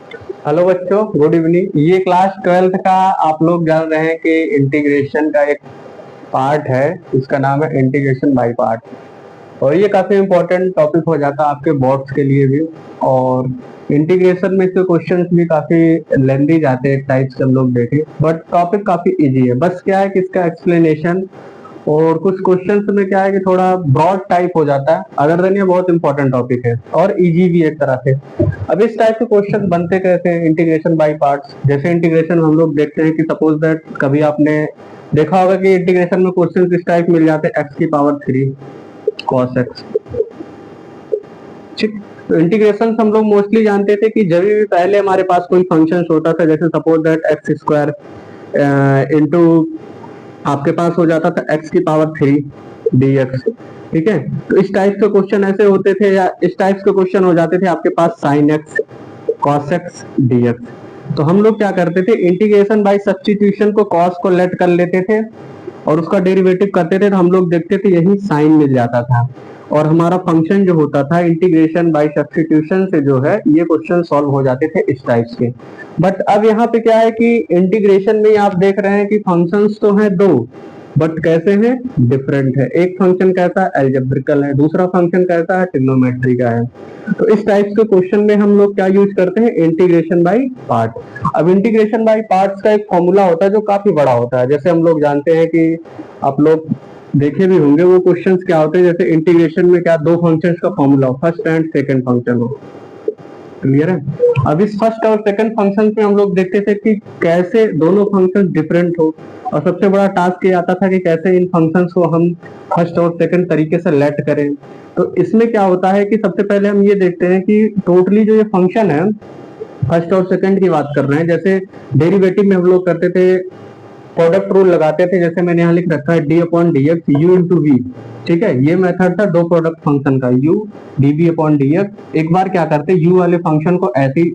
Hello बच्चों, good evening. ये class 12th का आप लोग जान रहे हैं कि इंटीग्रेशन का एक पार्ट है, इसका नाम है इंटीग्रेशन बाय पार्ट। और ये काफी इंपॉर्टेंट टॉपिक हो जाता है आपके बोर्ड्स के लिए भी। और इंटीग्रेशन में से क्वेश्चंस भी काफी लेंदी जाते हैं, टाइप्स के हम लोग देखें, बट टॉपिक काफी इजी है। बस क्या है कि इसका एक्सप्लेनेशन और कुछ क्वेश्चंस में क्या है कि थोड़ा ब्रॉड टाइप हो जाता है। अदर देन ये बहुत इंपॉर्टेंट टॉपिक है और इजी भी एक तरह से। अब इस टाइप के क्वेश्चन बनते कैसे हैं इंटीग्रेशन बाय पार्ट्स। जैसे इंटीग्रेशन हम लोग देखते हैं कि सपोज दैट कभी आपने देखा होगा कि इंटीग्रेशन में क्वेश्चन इस टाइप मिल जाते हैं, एक्स की पावर 3 कॉस एक्स। ठीक, तो इंटीग्रेशन हम लोग मोस्टली जानते थे कि जब भी पहले हमारे पास कोई फंक्शन होता था, जैसे suppose that x square into आपके पास हो जाता था एक्स की पावर 3 dx। ठीक है, तो इस टाइप के क्वेश्चन ऐसे होते थे, या इस टाइप के क्वेश्चन हो जाते थे आपके पास sine x cos x dx। तो हम लोग क्या करते थे, इंटीग्रेशन बाय सब्स्टिट्यूशन को कॉस को लेट कर लेते थे और उसका डेरिवेटिव करते थे, तो हम लोग देखते थे यही साइन मिल जाता था। और हमारा फंक्शन जो होता था इंटीग्रेशन बाय सब्स्टिट्यूशन से जो है ये क्वेश्चन सॉल्व हो जाते थे इस टाइप्स के। बट अब यहाँ पे क्या है कि इंटीग्रेशन में आप देख रहे हैं कि फंक्शंस तो हैं दो, बट कैसे हैं, डिफरेंट है। एक फंक्शन कैसा है, एल्जेब्रिकल है, दूसरा फंक्शन कैसा है, ट्रिग्नोमेट्री का है। तो इस टाइप के क्वेश्चन में हम लोग क्या यूज करते हैं, इंटीग्रेशन बाय पार्ट। अब इंटीग्रेशन बाय पार्ट्स का एक फॉर्मूला होता है जो काफी बड़ा होता है। जैसे हम लोग जानते हैं कि आप लोग देखे भी होंगे वो क्वेश्चंस क्या होते हैं, जैसे इंटीग्रेशन में क्या दो फंक्शंस का फॉर्मूला हो, फर्स्ट एंड सेकंड फंक्शन हो। क्लियर है। अब इस फर्स्ट और सेकंड फंक्शन में हम लोग देखते थे कि कैसे दोनों फंक्शन डिफरेंट हो, और सबसे बड़ा टास्क ये आता था कि कैसे इन फंक्शंस को हम फर्स्ट और सेकंड तरीके से लेट करें। तो इसमें क्या होता है कि सबसे पहले हम ये देखते हैं कि टोटली जो ये फंक्शन है, फर्स्ट और सेकंड की बात कर रहे हैं। जैसे डेरिवेटिव में हम लोग करते थे, प्रोडक्ट रूल लगाते थे। जैसे मैंने यहाँ लिख रखा है d upon d x u into v. ठीक है, ये मेथड था दो प्रोडक्ट फंक्शन का, u d b upon d x. एक बार क्या करते हैं, यू वाले फंक्शन को ऐसे ही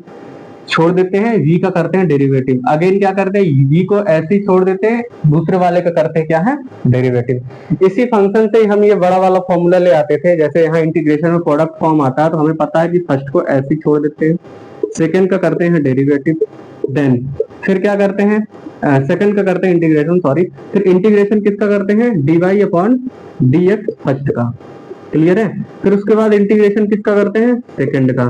छोड़ देते हैं, वी का करते हैं डेरिवेटिव। अगेन क्या करते हैं, वी को ऐसे ही छोड़ देते हैं, दूसरे वाले का करते हैं क्या है, डेरिवेटिव। इसी फंक्शन से हम ये बड़ा वाला फॉर्मूला ले आते थे। जैसे यहाँ इंटीग्रेशन में प्रोडक्ट फॉर्म आता है, तो हमें पता है कि फर्स्ट को ऐसे ही छोड़ देते हैं, सेकेंड का करते हैं डेरिवेटिव, देन फिर क्या करते हैं, सेकंड का करते हैं इंटीग्रेशन, सॉरी, फिर इंटीग्रेशन किसका करते हैं, d y upon d x first का। क्लियर है। फिर उसके बाद इंटीग्रेशन किसका करते हैं, सेकंड का,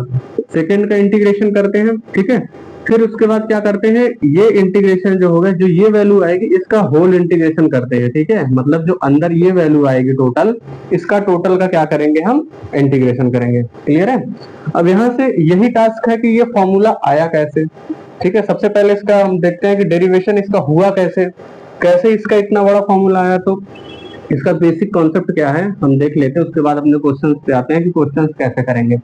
सेकंड का इंटीग्रेशन करते हैं। ठीक है, फिर उसके बाद क्या करते हैं, ये इंटीग्रेशन जो होगा, जो ये वैल्यू आएगी इसका होल इंटीग्रेशन करते हैं। ठीक है, मतलब जो अंदर ये वैल्यू आएगी टोटल, इसका टोटल का क्या करेंगे, हम इंटीग्रेशन करेंगे। क्लियर है। अब यहाँ से यही टास्क है कि ये फॉर्मूला आया कैसे। ठीक है, सबसे पहले इसका हम देखते हैं कि डेरिवेशन इसका हुआ कैसे, कैसे इसका इतना बड़ा फॉर्मूला आया। तो इसका बेसिक कॉन्सेप्ट क्या है हम देख लेते हैं, उसके बाद अपने क्वेश्चंस पे आते हैं कि क्वेश्चंस कैसे करेंगे।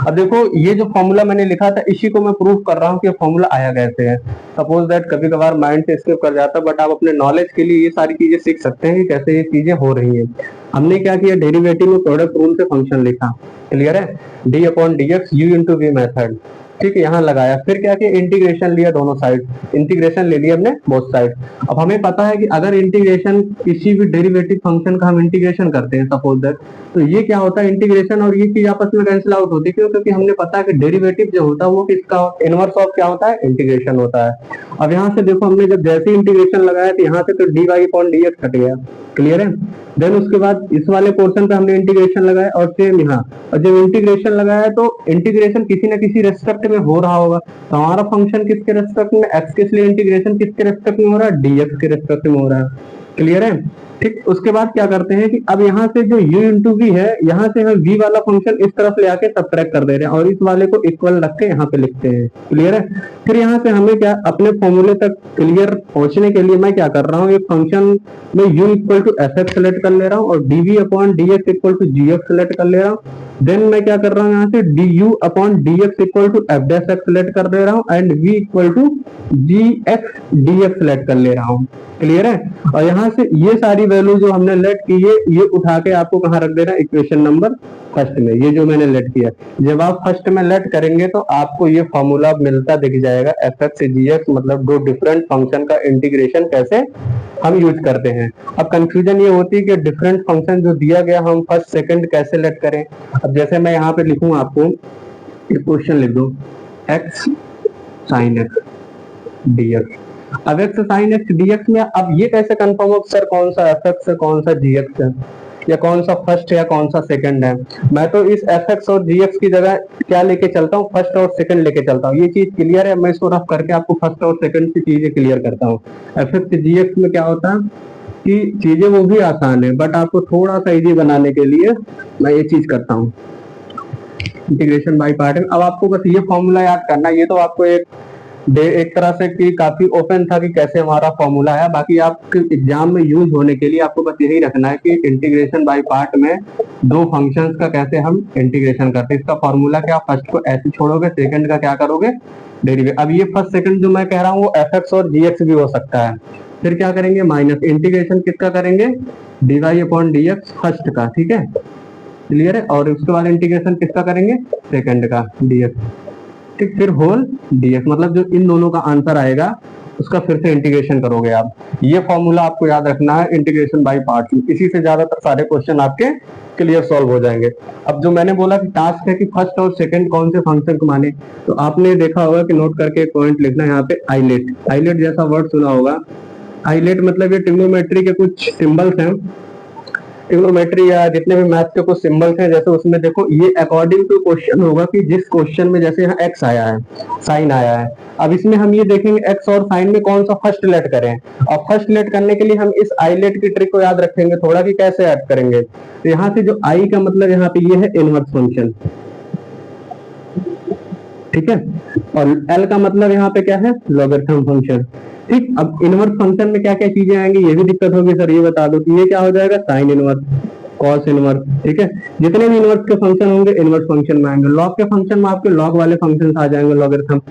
अब देखो, ये जो फॉर्मूला मैंने लिखा था इसी को मैं प्रूव कर रहा हूँ कि फॉर्मूला आया कैसे है। सपोज दैट कभी कभार माइंड से स्किप कर जाता है, बट आप अपने नॉलेज के लिए ये सारी चीजें सीख सकते हैं कि कैसे ये चीजें हो रही है। हमने क्या किया, डेरिवेटिव में प्रोडक्ट रूल से फंक्शन लिखा। क्लियर है, d upon d x u into v method. ठीक है, यहाँ लगाया, फिर क्या किया, इंटीग्रेशन लिया दोनों साइड, इंटीग्रेशन ले लिया हमने बोथ साइड। अब हमें पता है कि अगर इंटीग्रेशन किसी भी डेरिवेटिव फंक्शन का हम इंटीग्रेशन करते हैं सपोज दैट, तो ये क्या होता है, इंटीग्रेशन और ये चीज आपस में कैंसिल आउट होती है। क्यों, क्योंकि हमने पता है कि डेरिवेटिव जो होता है वो किसका इनवर्स ऑफ क्या होता है, इंटीग्रेशन होता है। अब यहाँ से देखो, हमने जब जैसे इंटीग्रेशन लगाया तो यहाँ से तो d y upon d x हट गया। क्लियर है। देन उसके बाद इस वाले पोर्शन पे हमने इंटीग्रेशन लगाया, और सेम यहाँ, और जब इंटीग्रेशन लगाया तो इंटीग्रेशन किसी न किसी रेस्पेक्ट में हो रहा होगा। तो हमारा फंक्शन किसके रेस्पेक्ट में, एक्स के, इसलिए इंटीग्रेशन किसके रेस्पेक्ट में हो रहा है, डीएक्स के रेस्पेक्ट में हो रहा है। क्लियर है। ठीक, उसके बाद क्या करते हैं कि अब यहाँ से जो u इंटू वी है, यहाँ से हम v वाला फंक्शन इस तरफ ले आके सब्ट्रैक्ट कर दे रहे हैं, और इस वाले को इक्वल रख के यहाँ पे लिखते हैं। क्लियर है। फिर यहाँ से हमें क्या, अपने फॉर्मूले तक क्लियर पहुंचने के लिए मैं क्या कर रहा हूँ, एक फंक्शन में u equal to f x select कर ले रहा हूँ, और d v upon d x equal to g x select कर ले रहा हूँ। देन मैं क्या कर रहा हूँ, यहाँ से d u upon d x equal to f dash x select कर दे रहा हूँ, and v equal to g x d x select कर ले रहा हूँ। क्लियर है। और यहाँ से ये सारी वैल्यू जो हमने लेट की है, ये उठा के आपको कहाँ रख देना, इक्वेशन नंबर फर्स्ट में। ये जो मैंने लेट किया, जब आप फर्स्ट में लेट करेंगे तो आपको ये फॉर्मूला मिलता दिख जाएगा, एफ एक्स जी एक्स, मतलब दो डिफरेंट फंक्शन का इंटीग्रेशन कैसे हम यूज करते हैं। अब कंफ्यूजन ये होती है कि डिफरेंट फंक्शन जो दिया गया हम फर्स्ट सेकंड कैसे लेट करें। अब जैसे मैं यहाँ पे लिखूं, आपको एक क्वेश्चन लिख दो, एक्स साइन एक्स dx। अब x साइन एक्स dx में अब ये कैसे कंफर्म हो सर कौन सा fx है कौन सा gx है या कौन सा फर्स्ट है या कौन सा सेकंड है। मैं तो इस fx और gx की जगह क्या लेके चलता हूँ, फर्स्ट और सेकंड लेके चलता हूँ। ये चीज क्लियर है, मैं इसको रफ करके आपको फर्स्ट और सेकंड की चीजें क्लियर करता हूँ। fx gx में क्या होता है कि चीजें वो भी आसान है, बट आपको थोड़ा सा इजी बनाने के लिए मैं ये चीज करता हूँ, इंटीग्रेशन बाय पार्ट। अब आपको बस ये फॉर्मूला याद करना, ये तो आपको एक तरह से कि काफी ओपन था कि कैसे हमारा फॉर्मूला है, बाकी आपके एग्जाम में यूज होने के लिए आपको बस यही रखना है कि इंटीग्रेशन बाय पार्ट में दो फंक्शंस का कैसे हम इंटीग्रेशन करते हैं। इसका फॉर्मूला क्या, फर्स्ट को ऐसे छोड़ोगे, सेकंड का क्या करोगे डेरिवेटिव। अब ये फर्स्ट सेकंड जो मैं कह रहा हूँ वो fx और gx भी हो सकता है। फिर क्या करेंगे, माइनस इंटीग्रेशन किसका करेंगे, dy अपॉन dx फर्स्ट का, ठीक है क्लियर है। और उसके बाद इंटीग्रेशन किसका करेंगे, सेकंड का dx, ठीक। फिर होल dx, मतलब जो इन दोनों का आंसर आएगा उसका फिर से इंटीग्रेशन करोगे आप। ये फॉर्मूला आपको याद रखना है इंटीग्रेशन बाय पार्ट्स में, इसी से ज्यादातर सारे क्वेश्चन आपके क्लियर सॉल्व हो जाएंगे। अब जो मैंने बोला कि टास्क है कि फर्स्ट और सेकंड कौन से फंक्शन को माने, तो आपने देखा होगा कि नोट करके एक पॉइंट लिखना है यहाँ पे, आइलेट। आइलेट जैसा वर्ड सुना होगा, आइलेट मतलब ये ट्रिग्नोमेट्री के कुछ सिंबल्स हैं, ट्रिग्नोमेट्री या जितने भी मैथ के कुछ सिंबल्स हैं, जैसे उसमें देखो ये अकॉर्डिंग टू क्वेश्चन होगा कि जिस क्वेश्चन में जैसे यहाँ x आया है, साइन आया है, अब इसमें हम ये देखेंगे x और साइन में कौन सा फर्स्ट लेट करें। और फर्स्ट लेट करने के लिए हम इस आइलेट की ट्रिक को याद रखेंगे थोड़ा कि कैसे ऐड करेंगे। तो यहाँ से जो i का मतलब यहाँ पे ये है इनवर्स फंक्शन, ठीक है, और l का मतलब यहाँ पे क्या है, लॉगरिथम फंक्शन, ठीक। अब इनवर्स फंक्शन में क्या क्या चीजें आएंगी ये भी दिक्कत होगी सर, ये बता दो कि ये क्या हो जाएगा, साइन इनवर्स, कॉस इनवर्स, ठीक है। जितने भी इनवर्स के फंक्शन होंगे इनवर्स फंक्शन में आएंगे। लॉग के फंक्शन में आपके लॉग वाले फंक्शन आ जाएंगे, लॉगरिथम।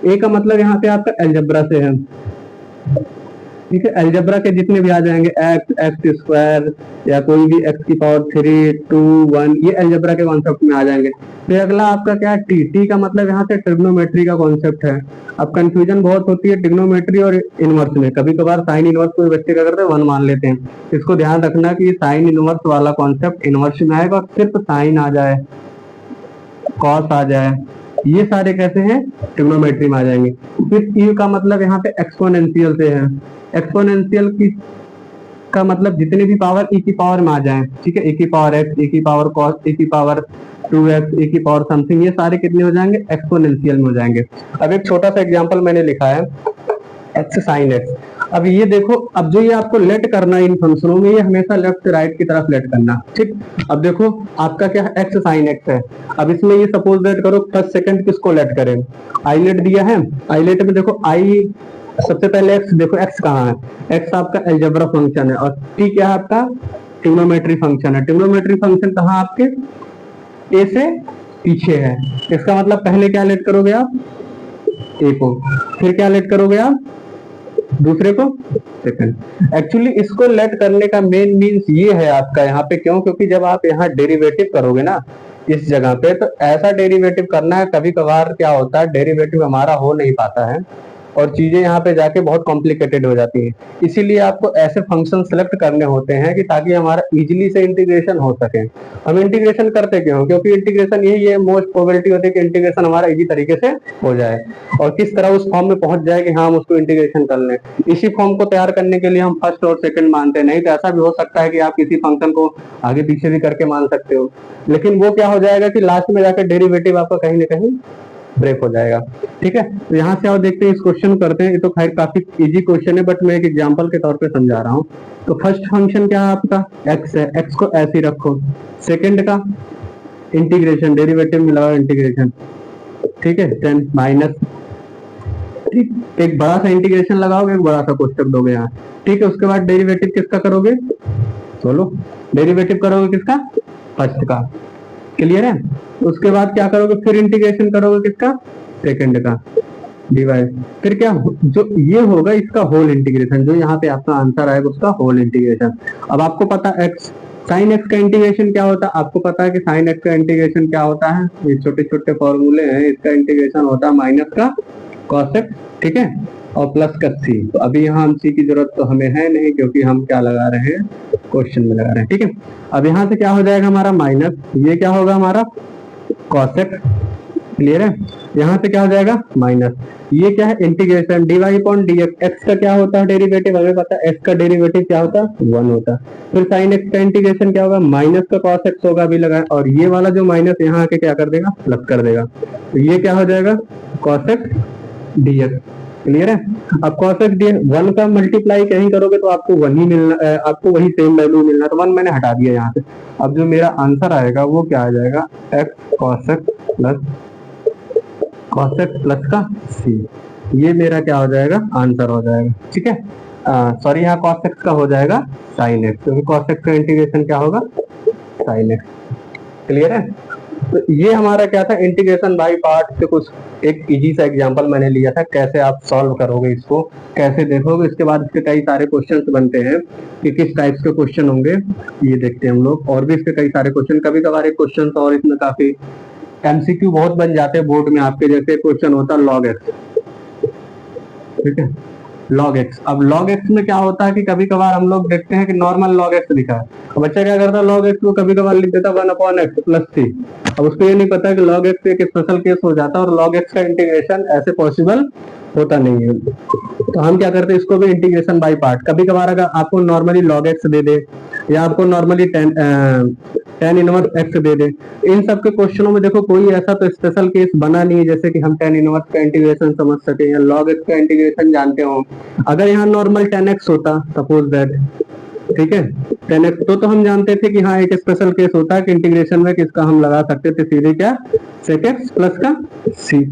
ए का मतलब यहाँ पे आपका अलजेब्रा से है, ठीक है। अलजेब्रा के जितने भी आ जाएंगे एक्स स्क्वायर या कोई भी एक्स की पावर 3 2 1, ये अलजेब्रा के कॉन्सेप्ट में आ जाएंगे। फिर अगला आपका क्या है, टी का मतलब यहाँ से ट्रिग्नोमेट्री का कॉन्सेप्ट है। अब कंफ्यूजन बहुत होती है ट्रिग्नोमेट्री और इनवर्स में, कभी कभार साइन इनवर्स कोई बच्चे क्या करते हैं 1 मान लेते हैं। इसको ध्यान रखना कि साइन इनवर्स वाला कॉन्सेप्ट इनवर्स में आएगा और सिर्फ साइन आ जाए, कॉस आ जाए, ये सारे कैसे हैं, ट्रिग्नोमेट्री में आ जाएंगे। फिर ई का मतलब यहाँ पे एक्सपोनेंशियल से है, एक्सपोनेंशियल की का मतलब जितने भी पावर ई की पावर में आ जाएं, ठीक है, ए की पावर एक्स, ए की पावर कॉस, ए की पावर 2x, ए की पावर समथिंग, ये सारे कितने हो जाएंगे, एक्सपोनेंशियल में हो जाएंगे। अब एक छोटा सा एग्जांपल मैंने लिखा है x साइन x। अब ये देखो, अब जो ये आपको लेट करना है इन फंक्शनों में, ये हमेशा लेफ्ट से राइट की तरफ लेट करना, ठीक। अब देखो आपका क्या है, x साइन x है। अब इसमें ये सपोज लेट करो फर्स्ट सेकंड किसको लेट करें, आई लेट दिया है, आई लेट में देखो आई सबसे पहले x, देखो x कहाँ है, x आपका अलजेब्रा फंक्शन है और t क्या है आपका, ट्रिग्नोमेट्री फंक्शन है। ट्रिग्नोमेट्री फंक्शन कहाँ आपके, a से पीछे है, इसका मतलब पहले क्या लेट करोगे आप, a को, फिर क्या लेट करोगे आप, दूसरे को, सेकंड। एक्चुअली इसको लेट करने का मेन मीन्स ये है आपका यहाँ पे, क्यों, क्योंकि जब आप यहाँ डेरिवेटिव करोगे ना इस जगह पे, तो ऐसा डेरिवेटिव करना है, कभी कभार क्या होता है डेरिवेटिव हमारा हो नहीं पाता है और चीजें यहाँ पे जाके बहुत कॉम्प्लिकेटेड हो जाती है। इसीलिए आपको ऐसे फंक्शन सेलेक्ट करने होते हैं कि ताकि हमारा इजीली से इंटीग्रेशन हो सके। हम इंटीग्रेशन करते क्यों, क्योंकि इंटीग्रेशन यही है, मोस्ट प्रोबेबिलिटी होती है कि इंटीग्रेशन हमारा इजी तरीके से हो जाए और किस तरह उस फॉर्म में पहुंच जाए कि हाँ हम उसको इंटीग्रेशन कर लें। इसी फॉर्म को तैयार करने के लिए हम फर्स्ट और सेकंड मानते हैं, नहीं तो ऐसा भी हो सकता है कि आप किसी फंक्शन को आगे पीछे भी करके मान सकते हो, लेकिन वो क्या हो जाएगा कि लास्ट में जाकर डेरिवेटिव आपका कहीं ना कहीं ब्रेक हो जाएगा, ठीक है। तो यहाँ से आप देखते हैं इस क्वेश्चन करते हैं, ये तो खैर काफी इजी क्वेश्चन है बट मैं एक एग्जांपल के तौर पे समझा रहा हूँ। तो फर्स्ट फंक्शन क्या है आपका, x है, x को ऐसे ही रखो, सेकंड का इंटीग्रेशन, डेरिवेटिव में लगाओ इंटीग्रेशन, ठीक है, 10 माइनस, ठीक, एक बड़ा सा इंटीग्रेशन लगाओगे, एक बड़ा सा कोष्टक दोगे यहाँ, ठीक है। उसके बाद डेरिवेटिव किसका करोगे, चलो डेरिवेटिव करोगे किसका, फर्स्ट का, क्लियर है। उसके बाद क्या करोगे, फिर इंटीग्रेशन करोगे किसका, सेकंड का, डिवाइड, फिर क्या जो ये होगा इसका होल इंटीग्रेशन, जो यहाँ पे आपका आंसर आएगा उसका होल इंटीग्रेशन। अब आपको पता x साइन x का इंटीग्रेशन क्या होता है, आपको पता है कि साइन x का इंटीग्रेशन क्या होता है, ये छोटे छोटे फॉर्मूले हैं, इसका इंटीग्रेशन होता है माइनस का cos x, ठीक है, और प्लस का c। तो अभी यहाँ हम c की जरूरत तो हमें है नहीं क्योंकि हम क्या लगा रहे हैं, क्वेश्चन में लगा रहे हैं, ठीक है। अब यहाँ से क्या हो जाएगा हमारा माइनस, ये क्या होगा हमारा cos x, क्लियर है। यहाँ पे क्या हो जाएगा माइनस, ये क्या है integration dy upon dx, x का क्या होता है डेरिवेटिव हमें पता है, x का डेरिवेटिव क्या होता है 1 होता है। फिर sin x का इंटीग्रेशन क्या होगा माइनस का cos x होगा अभी लगा, और ये वाला जो माइनस यहाँ आके क्या कर देगा प्लस कर देगा, तो ये क्या हो जाएगा cos x dx। क्लियर है। अब cos x dx 1 का मल्टीप्लाई कहीं करोगे तो आपको 1 ही मिलना, आपको वही सेम वैल्यू मिलना, तो 1 मैंने हटा दिया यहाँ से। अब जो मेरा आंसर आएगा वो क्या आ जाएगा x cos x प्लस का c, ये मेरा क्या हो जाएगा आंसर हो जाएगा। ठीक है, सॉरी यहाँ cos x का हो जाएगा sin x, क्योंकि cos x का इंटीग्रेशन क्या होगा sin x। क्लियर है। तो ये हमारा क्या था इंटीग्रेशन बाय पार्ट से कुछ एक इजी सा एग्जांपल मैंने लिया था, कैसे आप सॉल्व करोगे इसको, कैसे देखोगे। इसके बाद इसके कई सारे क्वेश्चंस बनते हैं कि किस टाइप्स के क्वेश्चन होंगे, ये देखते हैं हम लोग। और भी इसके कई सारे क्वेश्चन, कभी कभार एक क्वेश्चन और इसमें काफी एमसीक्यू बहुत बन जाते हैं बोर्ड में आपके, जैसे क्वेश्चन होता है log x। ठीक है, log x। अब log x में क्या होता है कि कभी कभार हम लोग देखते हैं कि नॉर्मल log x लिखा है, अब बच्चा क्या करता है log x को कभी कभार लिख देता है 1 अपॉन x प्लस c। अब उसको ये नहीं पता कि log x एक स्पेशल केस हो जाता है और log x का इंटीग्रेशन ऐसे पॉसिबल होता नहीं है। तो हम क्या करते हैं इसको भी इंटीग्रेशन बाय पार्ट, कभी कभार अगर आपको नॉर्मली log x दे दे या आपको नॉर्मली tan इनवर्स x दे दे, इन सब के क्वेश्चनों में देखो कोई ऐसा तो स्पेशल केस बना नहीं है जैसे कि हम tan इनवर्स का इंटीग्रेशन समझ सके या log x का इंटीग्रेशन जानते हो। अगर यहाँ नॉर्मल tan x होता सपोज दैट, ठीक है, tan x तो हम जानते थे कि हाँ एक स्पेशल केस होता है कि इंटीग्रेशन में किसका हम लगा सकते थे सीधे क्या sec x प्लस का c,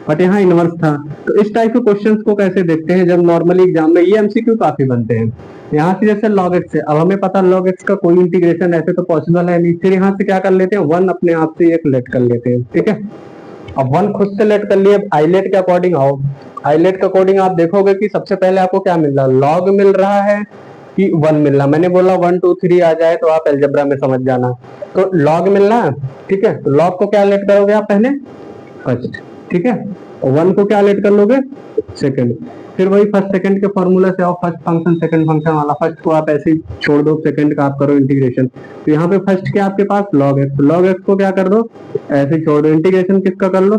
बट यहाँ इनवर्स था। तो इस टाइप के क्वेश्चंस को कैसे देखते हैं जब नॉर्मली एग्जाम में, ये एमसीक्यू काफी बनते हैं। यहाँ से जैसे log x है, अब हमें पता log x का कोई इंटीग्रेशन ऐसे तो पॉसिबल है नहीं, फिर यहाँ से क्या कर लेते हैं 1 अपने आप से एक लेट कर लेते हैं। ठीक है, अब 1 खुद से लेट कर लिए। अब आइलेट के अकॉर्डिंग आओ, आइलेट के अकॉर्डिंग आप देखोगे कि सबसे पहले आपको क्या मिल रहा है, log मिल रहा है कि 1 मिल रहा। मैंने बोला 1 2 3 आ जाए तो आप अलजेब्रा में समझ जाना, तो log मिल रहा है। ठीक है, तो log को क्या लेट करोगे आप पहले फर्स्ट, ठीक है, 1 को क्या लेट कर लोगे सेकंड, फिर वही फर्स्ट सेकंड के फॉर्मूला से आओ, फर्स्ट फंक्शन सेकंड फंक्शन वाला, फर्स्ट को आप ऐसे ही छोड़ दो, सेकंड का आप करो इंटीग्रेशन। तो यहाँ पे फर्स्ट क्या आपके पास log x, log x को क्या कर दो ऐसे ही छोड़ दो, इंटीग्रेशन किसका कर लो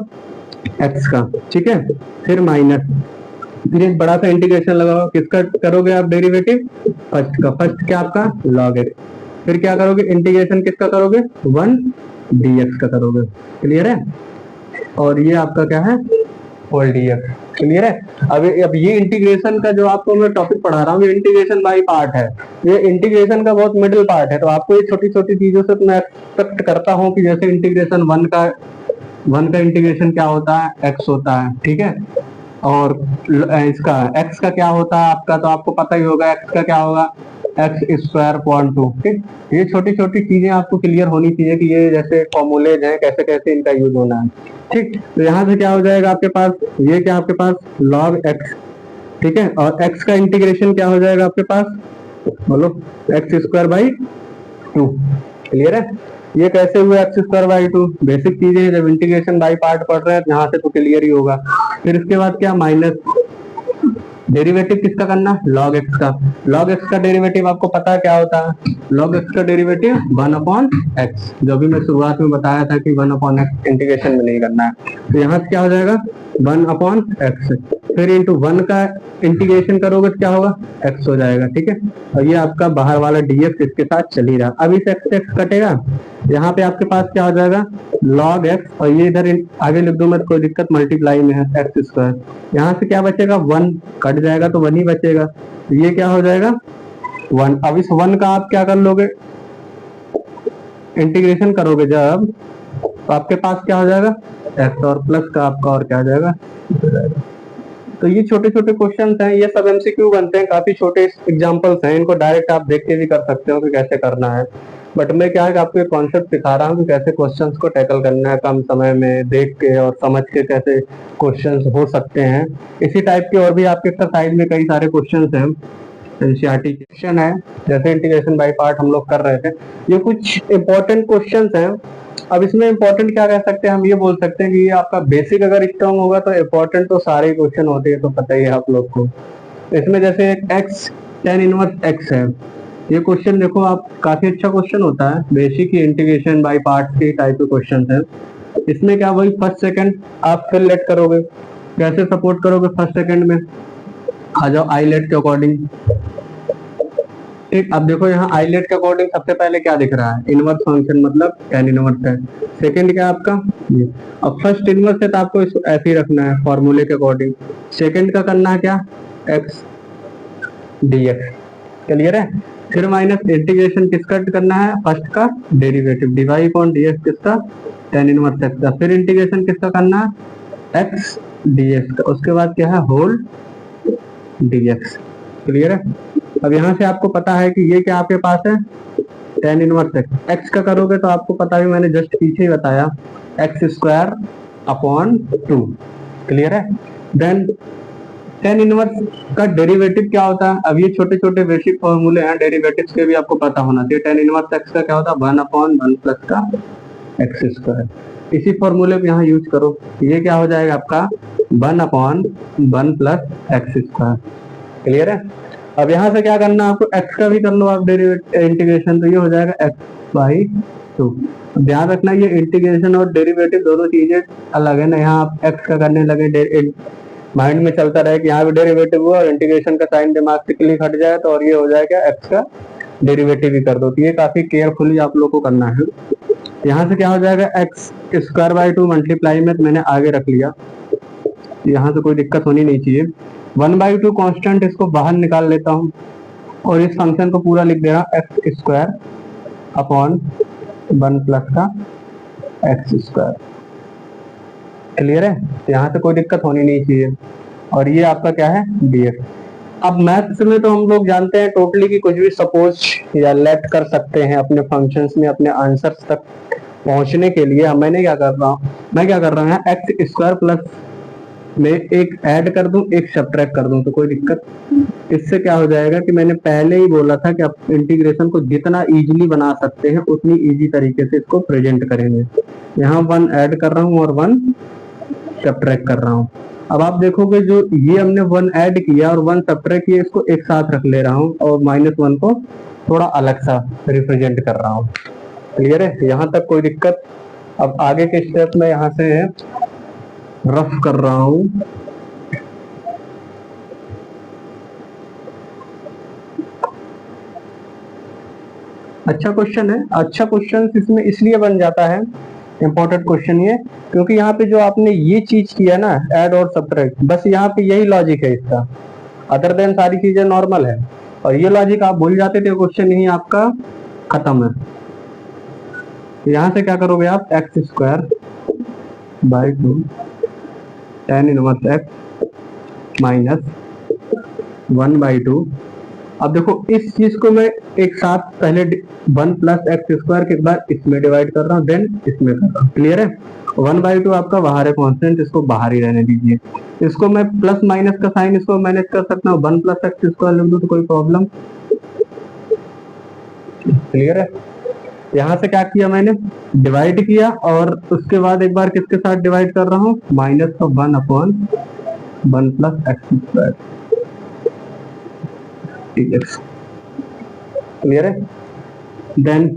x का। ठीक है, फिर माइनस, फिर एक बड़ा सा इंटीग्रेशन लगाओ, किसका करोगे आप डेरिवेटिव फर्स्ट का, फर्स्ट क्या आपका log x, फिर क्या करोगे इंटीग्रेशन किसका करोगे 1 dx का करोगे। क्लियर है, और ये आपका क्या है होल dx। क्लियर है। अब ये इंटीग्रेशन का जो आपको मैं टॉपिक पढ़ा रहा हूँ ये इंटीग्रेशन बाय पार्ट है, ये इंटीग्रेशन का बहुत मिडिल पार्ट है। तो आपको ये छोटी छोटी चीजों से मैं एक्सपेक्ट करता हूँ कि जैसे इंटीग्रेशन 1 का इंटीग्रेशन क्या होता है x होता है। ठीक है, और इसका x का क्या होता है आपका, तो आपको पता ही होगा x का क्या होगा x स्क्वायर अपॉन 2। ठीक, ये छोटी छोटी चीजें आपको क्लियर होनी चाहिए कि ये जैसे फॉर्मूलेज हैं कैसे कैसे इनका यूज होना है। ठीक, तो यहाँ से क्या हो जाएगा आपके पास, ये क्या आपके पास log x। ठीक है, और x का इंटीग्रेशन क्या हो जाएगा आपके पास, बोलो x स्क्वायर बाई 2। क्लियर है, ये कैसे हुआ x स्क्वायर बाई 2, बेसिक चीजें हैं, जब इंटीग्रेशन बाई पार्ट पढ़ रहे हैं यहाँ से तो क्लियर ही होगा। फिर इसके बाद क्या माइनस, डेरिवेटिव किसका करना log x का, log x का डेरिवेटिव आपको पता है क्या होता है, log x का डेरिवेटिव 1 अपॉन x, जो भी मैं शुरुआत में बताया था कि 1 अपॉन x इंटीग्रेशन में नहीं करना है। तो यहाँ से क्या हो जाएगा 1 अपॉन x, फिर इंटू 1 का इंटीग्रेशन करोगे तो क्या होगा x हो जाएगा। ठीक है, और ये आपका बाहर वाला dx इसके साथ चल ही रहा, अब इस x कटेगा, यहाँ पे आपके पास क्या हो जाएगा log x, और ये इधर आगे लिख दो मैं, कोई दिक्कत, मल्टीप्लाई में है x स्क्वायर, यहाँ से क्या बचेगा 1 कट जाएगा तो 1 ही बचेगा, तो ये क्या हो जाएगा 1। अब इस 1 का आप क्या कर लोगे इंटीग्रेशन करोगे जब, तो आपके पास क्या हो जाएगा x, और प्लस का आपका और क्या हो जाएगा। तो ये छोटे छोटे क्वेश्चन हैं, ये सब एमसीक्यू बनते हैं, काफी छोटे एग्जांपल्स हैं, इनको डायरेक्ट आप देख के भी कर सकते हो कि कैसे करना है। बट मैं क्या है कि आपको कॉन्सेप्ट सिखा रहा हूँ कि कैसे क्वेश्चंस को टैकल करना है, कम समय में देख के और समझ के कैसे क्वेश्चंस हो सकते हैं। इसी टाइप के और भी आपके एक्सरसाइज में कई सारे क्वेश्चंस हैं, एनसीईआरटी क्वेश्चन है, जैसे इंटीग्रेशन बाय पार्ट हम लोग कर रहे थे, ये कुछ इंपॉर्टेंट क्वेश्चंस हैं। अब इसमें इंपॉर्टेंट क्या कह सकते हैं, हम ये बोल सकते हैं कि ये आपका बेसिक अगर स्ट्रॉन्ग होगा तो इंपॉर्टेंट तो सारे क्वेश्चन होते हैं, तो पता ही है आप लोग को। इसमें जैसे x tan इनवर्स x है, ये क्वेश्चन देखो आप, काफी अच्छा क्वेश्चन होता है, बेसिक इंटीग्रेशन बाय पार्ट्स के टाइप के क्वेश्चन है। इसमें क्या वही फर्स्ट सेकंड आप फिर लेट करोगे। कैसे सपोर्ट करोगे फर्स्ट सेकंड में, आ जाओ आईलेट के अकॉर्डिंग। ठीक, अब देखो यहाँ आईलेट के अकॉर्डिंग सबसे पहले क्या दिख रहा है, इनवर्स फंक्शन मतलब tan इनवर्स है। सेकंड क्या है आपका ये। अब फर्स्ट इनवर्स है तो आपको इसको ऐसे ही रखना है फॉर्मूले के अकॉर्डिंग। सेकंड का करना है क्या, x dx, क्लियर है। फिर माइनस इंटीग्रेशन किसका करना है, फर्स्ट का डेरिवेटिव dy अपॉन dx किसका, tan इनवर्स x का। फिर इंटीग्रेशन किसका करना है, x dx का। उसके बाद क्या है, होल dx, क्लियर है। अब यहाँ से आपको पता है कि ये क्या आपके पास है, tan इनवर्स x का करोगे तो आपको पता है, मैंने जस्ट पीछे ही बताया, x स्क्वायर अपॉन 2, क्लियर है। देन tan इनवर्स का डेरिवेटिव क्या होता है, अब ये छोटे छोटे बेसिक फॉर्मूले हैं डेरिवेटिव्स के भी आपको पता होना चाहिए। tan इनवर्स x का क्या होता है, 1 अपॉन 1 प्लस का x स्क्वायर। इसी फॉर्मूले को यहाँ यूज करो, ये क्या हो जाएगा आपका 1 upon 1 plus x square, clear है। अब यहाँ से क्या करना है आपको, x का भी कर लो आप डेरिवेटिव इंटीग्रेशन, तो ये हो जाएगा x बाई 2। ध्यान रखना ये इंटीग्रेशन और डेरिवेटिव दोनों चीजें अलग है ना। यहाँ आप x का करने लगे, माइंड में चलता रहे कि यहाँ भी डेरिवेटिव हुआ और इंटीग्रेशन का साइन दिमाग से क्लिक हट जाए तो और ये हो जाएगा x का डेरिवेटिव ही कर दो। तो ये काफी केयरफुली आप लोग को करना है। यहाँ से क्या हो जाएगा, x स्क्वायर बाई 2 मल्टीप्लाई में मैंने आगे रख लिया, यहाँ से कोई दिक्कत होनी नहीं चाहिए। 1/2 कांस्टेंट, इसको बाहर निकाल लेता हूँ और इस फंक्शन को पूरा लिख दे रहा हूँ x स्क्वायर अपॉन 1 प्लस का x स्क्वायर, क्लियर है। यहाँ से कोई दिक्कत होनी नहीं चाहिए। और ये आपका क्या है, dx। अब मैथ्स में तो हम लोग जानते हैं टोटली की कुछ भी सपोज या लेट कर सकते हैं अपने फंक्शंस में अपने आंसर्स तक पहुंचने के लिए। मैं क्या कर रहा हूँ, एक्स स्क्वायर प्लस में एक ऐड कर दूं एक सब्ट्रैक्ट कर दूं तो कोई दिक्कत। इससे क्या हो जाएगा कि मैंने पहले ही बोला था कि आप इंटीग्रेशन को जितना इजीली बना सकते हैं उतनी इजी तरीके से इसको प्रेजेंट करेंगे। यहाँ 1 ऐड कर रहा हूँ और 1 सब्ट्रैक्ट कर रहा हूँ। अब आप देखोगे जो ये हमने 1 ऐड किया और 1 सब्ट्रैक्ट किया, इसको एक साथ रख ले रहा हूँ और -1 को थोड़ा अलग सा रिप्रेजेंट कर रहा हूँ, क्लियर है। यहाँ तक कोई दिक्कत। अब आगे के स्टेप में यहाँ से रफ कर रहा हूं। अच्छा क्वेश्चन है, अच्छा क्वेश्चन इसमें इसलिए बन जाता है इंपॉर्टेंट क्वेश्चन ये, क्योंकि यहाँ पे जो आपने ये चीज किया ना ऐड और सब्ट्रैक्ट, बस यहाँ पे यही लॉजिक है इसका, अदर देन सारी चीजें नॉर्मल है। और ये लॉजिक आप भूल जाते थे क्वेश्चन यही आपका खत्म है। यहाँ से क्या करोगे आप, x square by 2 tan inverse x minus 1/2। अब देखो इस चीज को मैं एक साथ पहले 1 प्लस एक्स स्क्वायर के बाद इसमें डिवाइड कर रहा हूँ, देन इसमें कर रहा हूँ, क्लियर है। 1/2 आपका बाहर है कांस्टेंट, इसको बाहर ही रहने दीजिए। इसको मैं प्लस माइनस का साइन इसको मैनेज कर सकता हूँ, 1 प्लस एक्स स्क्वायर लिख दूँ तो कोई प्रॉब्लम, क्लियर है। यहाँ से क्या किया मैंने, डिवाइड किया और उसके बाद एक बार किसके साथ डिवाइड कर रहा हूँ, माइनस का 1 upon 1 plus x square dx, clear है। देन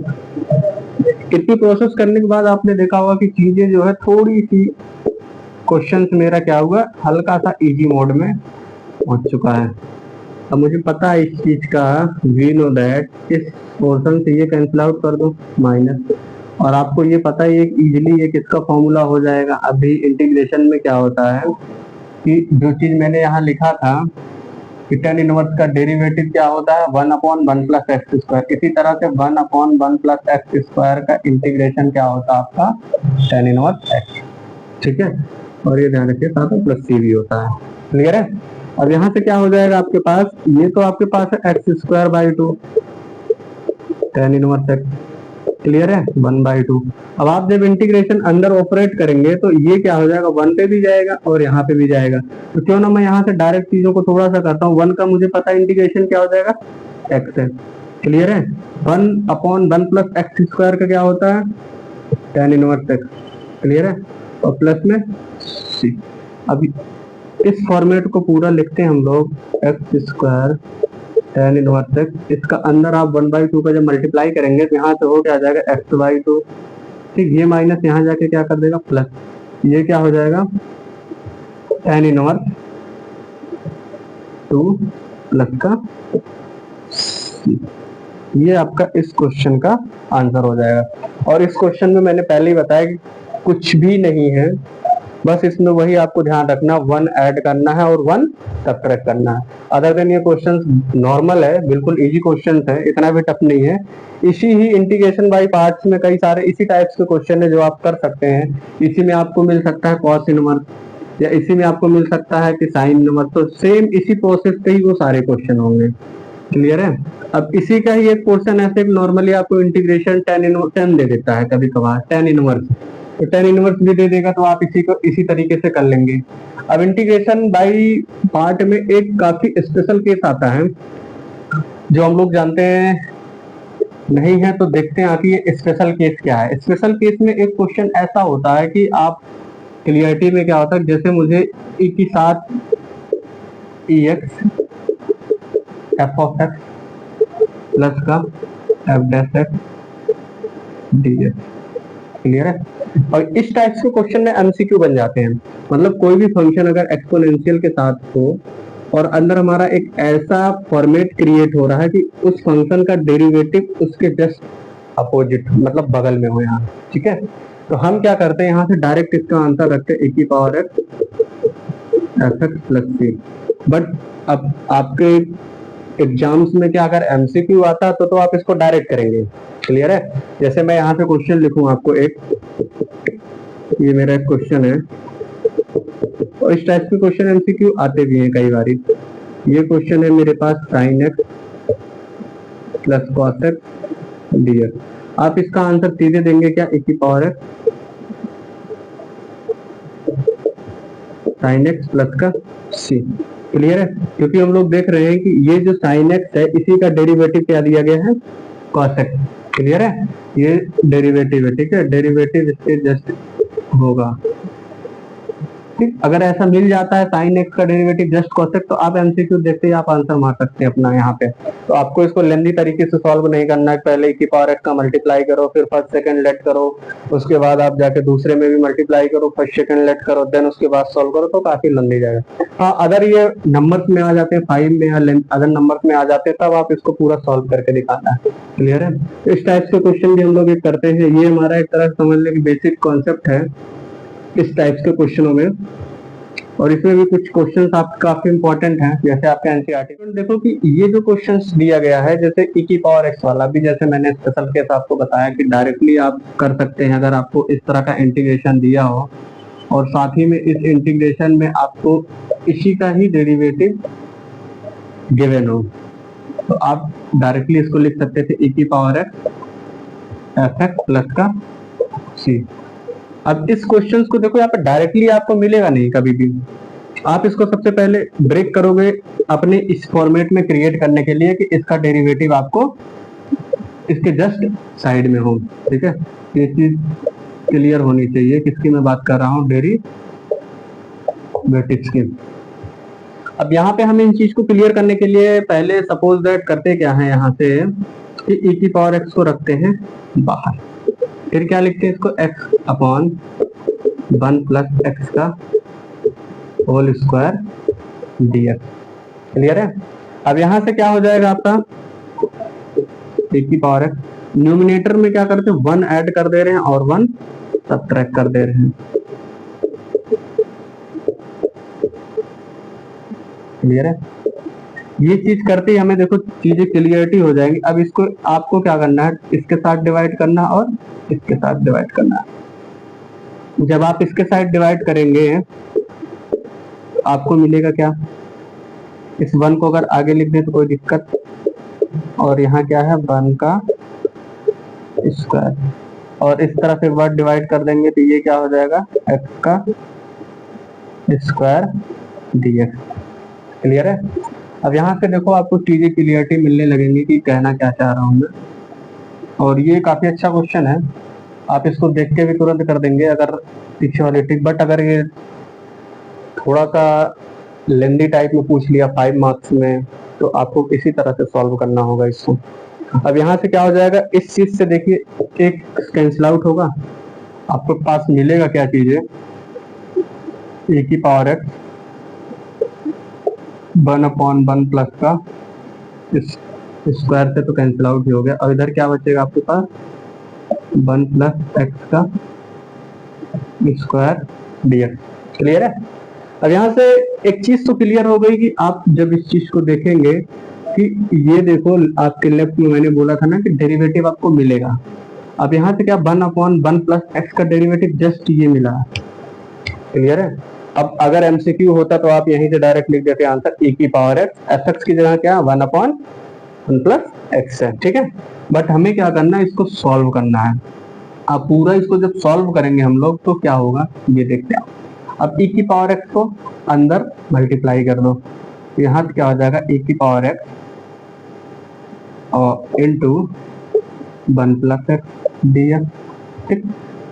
इतनी प्रोसेस करने के बाद आपने देखा होगा कि चीजें जो है थोड़ी सी क्वेश्चन मेरा क्या हुआ, हल्का सा इजी मोड में पहुंच चुका है। अब मुझे पता है इस चीज का, वी नो दैट इस पोर्शन से ये कैंसिल आउट कर दो माइनस, और आपको ये पता है इजीली ये किसका फॉर्मूला हो जाएगा। अभी इंटीग्रेशन में क्या होता है कि जो चीज मैंने यहाँ लिखा था कि tan इनवर्स का डेरिवेटिव क्या होता है, 1 अपॉन 1 प्लस एक्स स्क्वायर। इसी तरह से 1 अपॉन 1 प्लस एक्स स्क्वायर का इंटीग्रेशन क्या होता है आपका, tan इनवर्स एक्स, ठीक है। और ये ध्यान रखिए साथ में प्लस सी भी होता है, क्लियर है। अब यहाँ से क्या हो जाएगा आपके पास, ये तो आपके पास है x square by 2 tan inverse x, clear है, 1/2। अब आप जब इंटीग्रेशन अंदर ऑपरेट करेंगे तो ये क्या हो जाएगा, 1 पे भी जाएगा और यहाँ पे भी जाएगा। तो क्यों ना मैं यहाँ से डायरेक्ट चीजों को थोड़ा सा करता हूँ। 1 का मुझे पता है इंटीग्रेशन क्या हो जाएगा, एक्स है, क्लियर है। 1 अपॉन 1 प्लस एक्स स्क्वायर का क्या होता है, tan इनवर्स एक्स, क्लियर है, और प्लस में सी। अभी इस फॉर्मेट को पूरा लिखते हैं हम लोग, x square tan inverse x, इसका अंदर आप 1/2 का जब मल्टीप्लाई करेंगे तो यहाँ से हो क्या आ जाएगा, x/2 ठीक, ये माइनस यहाँ जाके क्या कर देगा प्लस, ये क्या हो जाएगा tan इनवर्स 2 प्लस का c। ये आपका इस क्वेश्चन का आंसर हो जाएगा। और इस क्वेश्चन में मैंने पहले ही बताया कि कुछ भी नहीं है, बस इसमें वही आपको ध्यान रखना, 1 ऐड करना है और 1 सब्ट्रैक्ट करना है। अदर देन ये क्वेश्चन नॉर्मल है, बिल्कुल इजी क्वेश्चन है, इतना भी टफ नहीं है। इसी ही इंटीग्रेशन बाय पार्ट्स में कई सारे इसी टाइप्स के क्वेश्चन है जो आप कर सकते हैं। इसी में आपको मिल सकता है कॉस इनवर्स, या इसी में आपको मिल सकता है कि साइन इनवर्स, तो सेम इसी प्रोसेस के ही वो सारे क्वेश्चन होंगे। क्लियर है? अब इसी का ही एक पोर्शन ऐसे नॉर्मली आपको इंटीग्रेशन tan दे देता है कभी कभार, tan इनवर्स, तो tan इनवर्स भी दे देगा, तो आप इसी को इसी तरीके से कर लेंगे। अब इंटीग्रेशन बाय पार्ट में एक काफी स्पेशल केस आता है जो हम लोग जानते हैं नहीं है, तो देखते हैं कि ये स्पेशल केस क्या है। स्पेशल केस में एक क्वेश्चन ऐसा होता है कि आप क्लियरिटी में क्या होता है, जैसे मुझे e की साथ ex f of x plus का f dash x dx। Clear है? और इस टाइप के क्वेश्चन में एमसीक्यू बन जाते हैं। मतलब कोई भी फंक्शन अगर एक्सपोनेंशियल के साथ हो और अंदर हमारा एक ऐसा फॉर्मेट क्रिएट हो रहा है कि उस फंक्शन का डेरिवेटिव उसके जस्ट अपोजिट, मतलब बगल में हो यहाँ, ठीक है, तो हम क्या करते हैं, यहाँ से डायरेक्ट इसका आंसर रखते हैं e की power x f x plus c. But अब आपके एग्जाम्स में क्या अगर एमसीक्यू आता तो आप इसको डायरेक्ट करेंगे। क्लियर है? जैसे मैं यहाँ पे क्वेश्चन लिखूं आपको एक, ये मेरा एक क्वेश्चन है, और इस टाइप के क्वेश्चन एमसीक्यू आते भी हैं कई बार। ये क्वेश्चन है मेरे पास sin x plus cos x dx। आप इसका आंसर सीधे देंगे क्या, e की power x sin x plus का c। क्लियर है? क्योंकि हम लोग देख रहे हैं कि ये जो sin x है इसी का डेरिवेटिव क्या दिया गया है, cos x। क्लियर है? ये डेरिवेटिव है, ठीक है, डेरिवेटिव इसके जस्ट होगा। ठीक, अगर ऐसा मिल जाता है sin x का डेरिवेटिव जस्ट cos x, तो आप एमसीक्यू देखते ही आप आंसर मार सकते हैं अपना यहाँ पे। तो आपको इसको लेंदी तरीके से सॉल्व नहीं करना है, पहले e की पावर x का मल्टीप्लाई करो, फिर फर्स्ट सेकंड लेट करो, उसके बाद आप जाके दूसरे में भी मल्टीप्लाई करो, फर्स्ट सेकंड लेट करो, देन उसके बाद सॉल्व करो, तो काफी लंबी जाएगा। हाँ, अगर ये नंबर्स में आ जाते हैं 5 में या अदर नंबर्स में आ जाते हैं, तब आप इसको पूरा सॉल्व करके दिखाना है। क्लियर है? इस टाइप के क्वेश्चन भी हम लोग करते हैं। ये हमारा एक तरह समझ लें कि बेसिक कॉन्सेप्ट है इस टाइप के क्वेश्चनों में। और इसमें भी कुछ क्वेश्चंस आप काफी इंपॉर्टेंट हैं, जैसे आपके एनसीईआरटी में देखो कि ये जो क्वेश्चंस दिया गया है, जैसे e की पावर x वाला भी, जैसे मैंने स्पेशल केस आपको बताया कि डायरेक्टली आप कर सकते हैं अगर आपको इस तरह का इंटीग्रेशन दिया हो और साथ ही में इस इंटीग्रेशन में आपको इसी का ही डेरिवेटिव गिवन हो, तो आप डायरेक्टली इसको लिख सकते थे e की power x f x plus का c। अब इस क्वेश्चंस को देखो, यहाँ पे डायरेक्टली आपको मिलेगा नहीं कभी भी, आप इसको सबसे पहले ब्रेक करोगे अपने इस फॉर्मेट में क्रिएट करने के लिए कि इसका डेरिवेटिव आपको इसके जस्ट साइड में हो। ठीक है, ये चीज क्लियर होनी चाहिए किसकी मैं बात कर रहा हूँ, डेरिवेटिव्स की। अब यहाँ पे हम इन चीज को क्लियर करने के लिए पहले सपोज दैट करते क्या है, यहाँ से कि e की पावर x को रखते हैं बाहर, फिर क्या लिखते हैं इसको x अपॉन 1 प्लस x का होल स्क्वायर dx। क्लियर है? अब यहां से क्या हो जाएगा आपका e की पावर x, न्यूमिनेटर में क्या करते हैं 1 ऐड कर दे रहे हैं और 1 सब्ट्रैक्ट कर दे रहे हैं। क्लियर है? ये चीज करते ही हमें देखो चीजें क्लियरिटी हो जाएंगी। अब इसको आपको क्या करना है, इसके साथ डिवाइड करना और इसके साथ डिवाइड करना है। जब आप इसके साथ डिवाइड करेंगे आपको मिलेगा क्या, इस 1 को अगर आगे लिख दे तो कोई दिक्कत, और यहाँ क्या है 1 का स्क्वायर, और इस तरफ एक बार डिवाइड कर देंगे तो ये क्या हो जाएगा x का स्क्वायर dx। क्लियर है? अब यहाँ से देखो आपको चीजें क्लियरिटी मिलने लगेंगी कि कहना क्या चाह रहा हूँ मैं। और ये काफी अच्छा क्वेश्चन है, आप इसको देख के भी तुरंत कर देंगे अगर पीछे वाले टिक, बट अगर ये थोड़ा सा लेंदी टाइप में पूछ लिया 5 मार्क्स में, तो आपको इसी तरह से सॉल्व करना होगा इसको। अब यहाँ से क्या हो जाएगा, इस चीज से देखिए एक कैंसिल आउट होगा, आपके पास मिलेगा क्या चीज है, ए की पावर एक्स 1/1 प्लस का इस स्क्वायर से तो कैंसिल आउट ही हो गया, और इधर क्या बचेगा आपके पास 1 प्लस एक्स का स्क्वायर dx। क्लियर है। अब यहाँ से एक चीज तो क्लियर हो गई कि आप जब इस चीज को देखेंगे कि ये देखो आपके लेफ्ट में मैंने बोला था ना कि डेरिवेटिव आपको मिलेगा। अब यहाँ से क्या 1/1 प्लस एक्स का डेरिवेटिव जस्ट ये मिला। क्लियर है। अब अगर एमसीक्यू होता तो आप यहीं से डायरेक्ट लिख देते आंसर e की पावर एक्स, एफ एक्स की जगह क्या 1/1 प्लस एक्स है। ठीक है। बट हमें क्या करना है, इसको सॉल्व करना है। अब पूरा इसको जब सॉल्व करेंगे हम लोग तो क्या होगा ये देखते हैं। अब e की पावर एक्स को अंदर मल्टीप्लाई कर दो, यहाँ क्या हो जाएगा e की पावर एक्स और into 1 plus x d x. ठीक।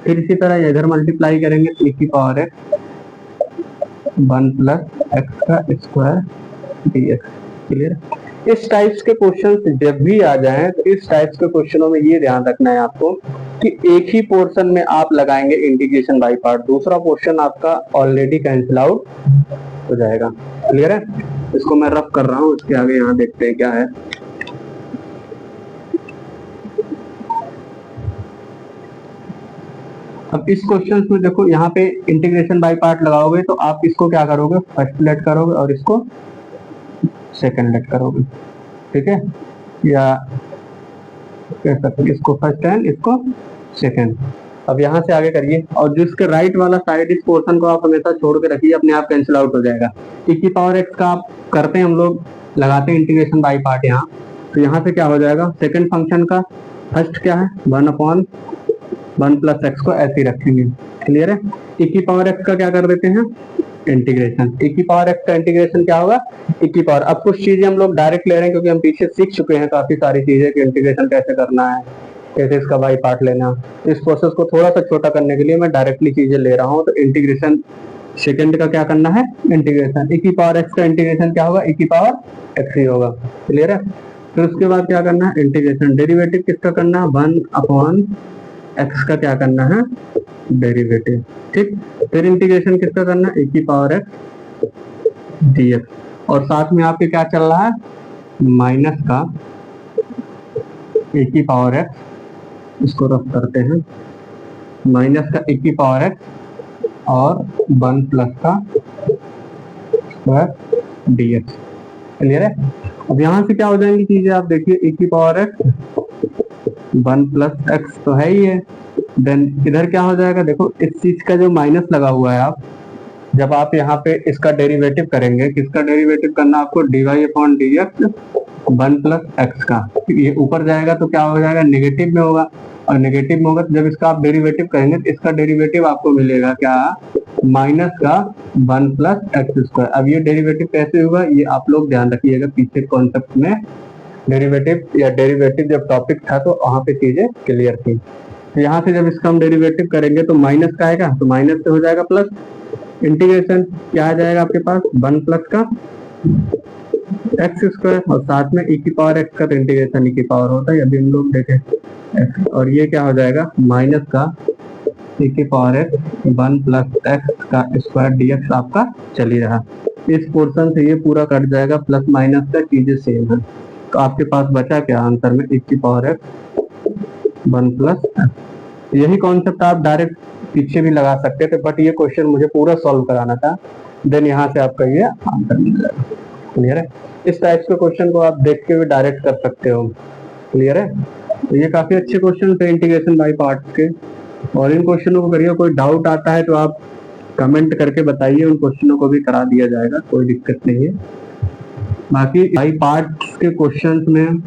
फिर इसी तरह इधर मल्टीप्लाई करेंगे तो e की पावर एक्स 1 प्लस एक्स का स्क्वायर डी एक्स। क्लियर। इस टाइप्स के क्वेश्चन जब भी आ जाएं तो इस टाइप्स के क्वेश्चनों में ये ध्यान रखना है आपको कि एक ही पोर्शन में आप लगाएंगे इंटीग्रेशन बाय पार्ट, दूसरा पोर्शन आपका ऑलरेडी कैंसिल आउट हो जाएगा। क्लियर है। इसको मैं रफ कर रहा हूँ, इसके आगे यहाँ देखते हैं क्या है। अब इस क्वेश्चन में देखो यहाँ पे इंटीग्रेशन बाय पार्ट लगाओगे तो आप इसको क्या करोगे, फर्स्ट लेट करोगे और इसको सेकंड लेट करोगे। ठीक है। या कह सकते हैं इसको फर्स्ट एंड इसको सेकंड। अब यहाँ से आगे करिए, और जो इसके राइट वाला साइड इस पोर्शन को आप हमेशा छोड़ के रखिए, अपने आप कैंसिल आउट हो जाएगा। e की पावर एक्स का आप करते हैं हम लोग लगाते हैं इंटीग्रेशन बाय पार्ट यहाँ, तो यहाँ से क्या हो जाएगा सेकंड फंक्शन का फर्स्ट क्या है 1/1 प्लस एक्स को ऐसे ही रखेंगे। क्लियर है। e की पावर एक्स का क्या कर देते हैं इंटीग्रेशन, e की पावर एक्स का इंटीग्रेशन क्या होगा e की पावर। अब कुछ चीजें हम लोग डायरेक्ट ले रहे हैं क्योंकि हम पीछे सीख चुके हैं काफी सारी चीजें कि इंटीग्रेशन कैसे करना है, कैसे इसका बाई पार्ट लेना। इस प्रोसेस को थोड़ा सा छोटा करने के लिए मैं डायरेक्टली चीजें ले रहा हूँ। तो इंटीग्रेशन सेकंड का क्या करना है इंटीग्रेशन, e की पावर एक्स का इंटीग्रेशन क्या होगा e की पावर एक्स ही होगा। क्लियर है। फिर उसके बाद क्या करना है इंटीग्रेशन डेरिवेटिव किसका करना है 1/x का क्या करना है डेरिवेटिव। ठीक। फिर इंटीग्रेशन किसका करना है e की पावर एक्स dx, और साथ में आपके क्या चल रहा है माइनस का e की पावर एक्स, इसको रफ करते हैं माइनस का e की पावर एक्स और 1 प्लस का स्क्वायर dx। क्लियर है। अब यहाँ से क्या हो जाएंगी चीजें आप देखिए e की पावर एक्स 1 प्लस एक्स तो है ही है, देन इधर क्या हो जाएगा देखो इस चीज का जो माइनस लगा हुआ है, आप जब आप यहाँ पे इसका डेरिवेटिव करेंगे, किसका डेरिवेटिव करना आपको dy/dx 1 प्लस एक्स का, ये ऊपर जाएगा तो क्या हो जाएगा नेगेटिव में होगा, और नेगेटिव में होगा तो जब इसका आप डेरिवेटिव करेंगे तो इसका डेरिवेटिव आपको मिलेगा क्या माइनस का 1 प्लस एक्स स्क्वायर। अब ये डेरिवेटिव कैसे होगा ये आप लोग ध्यान रखिएगा, पीछे कॉन्सेप्ट में डेरिवेटिव या डेरिवेटिव जब टॉपिक था तो वहां पे चीजें क्लियर थी। तो यहाँ से जब इसका हम डेरिवेटिव करेंगे तो माइनस का आएगा तो माइनस से हो जाएगा प्लस, इंटीग्रेशन क्या आ जाएगा आपके पास 1 प्लस का एक्स स्क्वायर, और साथ में e की पावर एक्स का इंटीग्रेशन e की पावर होता है, अभी हम लोग देखें x, और ये क्या हो जाएगा माइनस का e की पावर एक्स 1 प्लस एक्स का स्क्वायर dx आपका चल ही रहा। इस पोर्शन से ये पूरा कट जाएगा, प्लस माइनस का चीजें सेम है, तो आपके पास बचा क्या आंसर में e की पावर एक्स 1 प्लस एक्स। यही कॉन्सेप्ट आप डायरेक्ट पीछे भी लगा सकते थे, बट ये क्वेश्चन मुझे पूरा सॉल्व कराना था, देन यहाँ से आपका ये आंसर मिल जाएगा। क्लियर है। इस टाइप के क्वेश्चन को आप देख के भी डायरेक्ट कर सकते हो। क्लियर है। तो ये काफी अच्छे क्वेश्चन थे इंटीग्रेशन बाय पार्ट्स के, और इन क्वेश्चनों को करिए, कोई डाउट आता है तो आप कमेंट करके बताइए, उन क्वेश्चनों को भी करा दिया जाएगा, कोई दिक्कत नहीं है। बाकी बाई पार्ट्स के क्वेश्चन में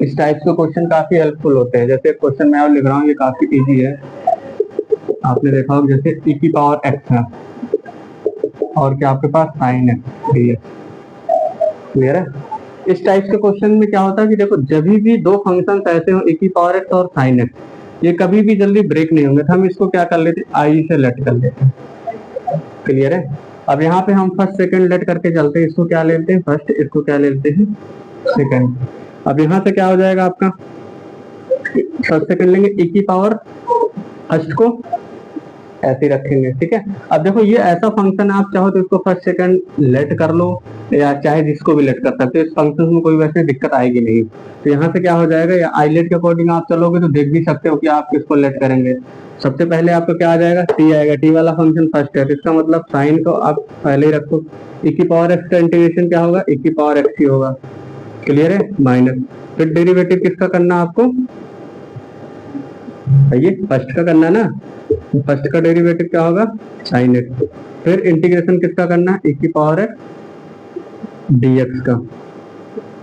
इस टाइप के क्वेश्चन काफी हेल्पफुल होते हैं। जैसे क्वेश्चन मैं लिख रहा हूँ ये काफी इजी है, आपने देखा होगा जैसे e की पावर एक्स है और क्या आपके पास साइन है। क्लियर है। इस टाइप के क्वेश्चन में क्या होता है कि देखो जब भी दो फंक्शन ऐसे हो e की पावर एक्स और साइन एक्स, ये कभी भी जल्दी ब्रेक नहीं होंगे, तो हम इसको क्या कर लेते हैं आई से लेट कर लेते हैं। क्लियर है। अब यहाँ पे हम फर्स्ट सेकंड लेट करके चलते हैं, इसको क्या लेते हैं फर्स्ट, इसको क्या लेते हैं सेकंड। अब यहाँ से क्या हो जाएगा आपका फर्स्ट सेकंड लेंगे e की पावर फर्स्ट को ऐसे ही रखेंगे, ठीक है। अब देखो ये ऐसा फंक्शन है, आप चाहो तो इसको फर्स्ट सेकंड लेट कर लो या चाहे जिसको भी लेट कर सकते हो, इस फंक्शन में कोई वैसे दिक्कत आएगी नहीं। तो यहाँ से क्या हो जाएगा, या आईलेट के अकॉर्डिंग आप चलोगे तो देख भी सकते हो कि आप किसको लेट करेंगे। सबसे पहले आपका क्या आ जाएगा, टी आएगा, टी वाला फंक्शन फर्स्ट है, तो इसका मतलब साइन को आप पहले ही रखो। e की पावर x का इंटीग्रेशन क्या होगा, e की पावर x ही होगा, क्लियर है, माइनस। फिर डेरिवेटिव किसका करना है आपको, ये फर्स्ट का करना है ना, फर्स्ट का डेरिवेटिव क्या होगा, साइन एक्स। फिर इंटीग्रेशन किसका करना है, e की पावर एक्स dx का,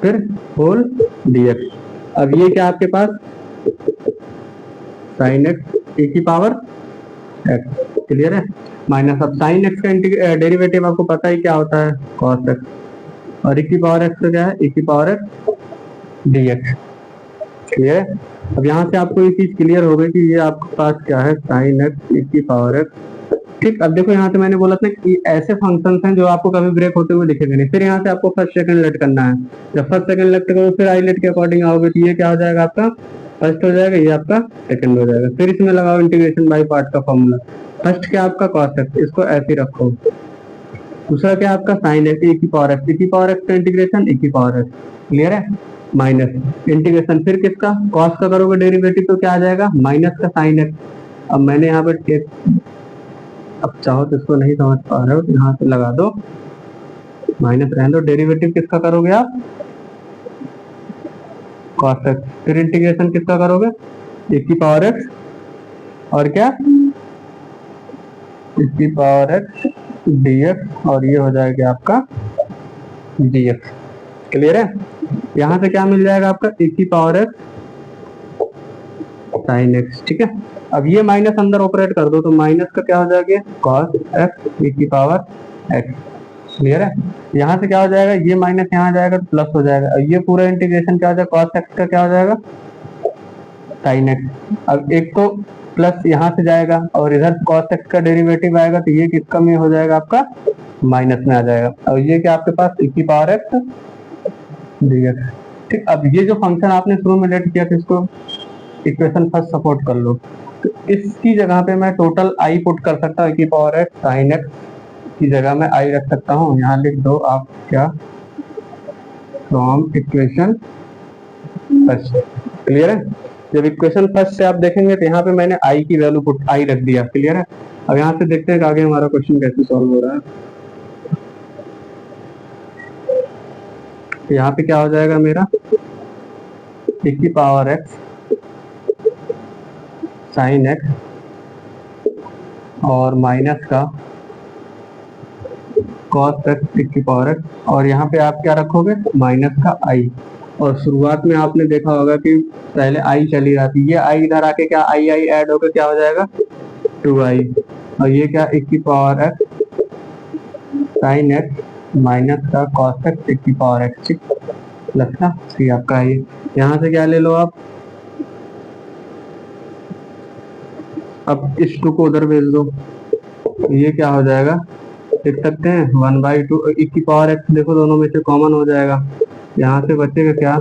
फिर होल dx। अब ये क्या आपके पास साइन एक्स e की पावर x, क्लियर है, माइनस। अब साइन एक्स का डेरिवेटिव आपको पता ही क्या होता है, कॉस एक्स, और e की पावर x का क्या है, e की पावर x dx, क्लियर है। अब यहाँ से आपको ये चीज क्लियर हो गई कि ये आपके पास क्या है, साइन एक्स e की पावर एक्स, ठीक। अब देखो यहाँ से मैंने बोला था कि ऐसे फंक्शंस हैं जो आपको कभी ब्रेक होते हुए दिखेंगे नहीं। फिर यहाँ से आपको फर्स्ट सेकंड लेट करना है, जब फर्स्ट सेकंड लेट करोगे फिर आई लेट के अकॉर्डिंग आओगे, तो ये क्या हो जाएगा आपका फर्स्ट हो जाएगा, ये आपका सेकंड हो जाएगा। फिर इसमें लगाओ इंटीग्रेशन बाय पार्ट का फॉर्मूला, फर्स्ट क्या आपका कॉस एक्स, इसको ऐसे ही रखो। दूसरा क्या आपका साइन एक्स e की पावर एक्स, e की पावर एक्स का इंटीग्रेशन e की पावर एक्स, क्लियर है, माइनस इंटीग्रेशन फिर किसका, कॉस का करोगे डेरिवेटिव तो क्या आ जाएगा, माइनस का साइन एक्स। अब मैंने यहाँ पर अब चाहो तो इसको नहीं समझ पा रहे हो तो यहाँ से लगा दो, माइनस रहने दो, डेरिवेटिव किसका करोगे आप, कॉस एक्स। फिर इंटीग्रेशन किसका करोगे, e की पावर एक्स, और क्या e की पावर एक्स dx, और ये हो जाएगा आपका dx, क्लियर है। यहाँ से क्या मिल जाएगा आपका e की पावर एक्स साइन एक्स, ठीक है। अब ये माइनस अंदर ऑपरेट कर दो तो माइनस का क्या हो जाएगा, कॉस एक्स e की पावर एक्स, क्लियर है। यहाँ से क्या हो जाएगा, ये माइनस यहाँ जाएगा तो प्लस हो जाएगा, और ये पूरा इंटीग्रेशन क्या हो जाएगा, कॉस एक्स का क्या हो जाएगा, साइन एक्स। अब एक तो प्लस यहाँ से जाएगा और इधर कॉस एक्स का डेरिवेटिव आएगा, तो ये किसका में हो जाएगा, आपका माइनस में आ जाएगा, और ये क्या आपके पास e की पावर एक्स dx, ठीक। अब ये जो फंक्शन आपने शुरू में लेट किया था, इसको इक्वेशन फर्स्ट सपोर्ट कर लो, तो इसकी जगह पे मैं टोटल आई पुट कर सकता हूँ, e की पावर एक्स साइन एक्स की जगह में आई रख सकता हूँ। यहाँ लिख दो आप क्या, फ्रॉम इक्वेशन फर्स्ट, क्लियर है। जब इक्वेशन फर्स्ट से आप देखेंगे तो यहाँ पे मैंने आई की वैल्यू पुट आई रख दिया, क्लियर है। अब यहाँ से देखते हैं कि आगे हमारा क्वेश्चन कैसे सॉल्व हो रहा है। तो यहाँ पे क्या हो जाएगा मेरा, e की पावर एक्स साइन एक्स और माइनस का कॉस एक्स e की पावर एक्स, और यहाँ पे आप क्या रखोगे, माइनस का आई। और शुरुआत में आपने देखा होगा कि पहले आई चली जाती, ये आई इधर आके क्या आई आई ऐड होकर क्या हो जाएगा 2i, और ये क्या e की power x sine x minus का कॉस एक्स e की पावर एक्स, ठीक, प्लस का सी आपका है। यहाँ से क्या ले लो आप, अब इस 2 को उधर भेज दो, ये क्या हो जाएगा, देख सकते हैं 1/2 e की पावर एक्स, देखो दोनों में से कॉमन हो जाएगा, यहाँ से बचेगा क्या,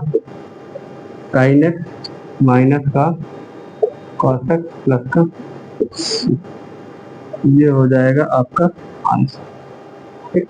साइन एक्स माइनस का कॉस एक्स प्लस का, ये हो जाएगा आपका आंसर, ठीक।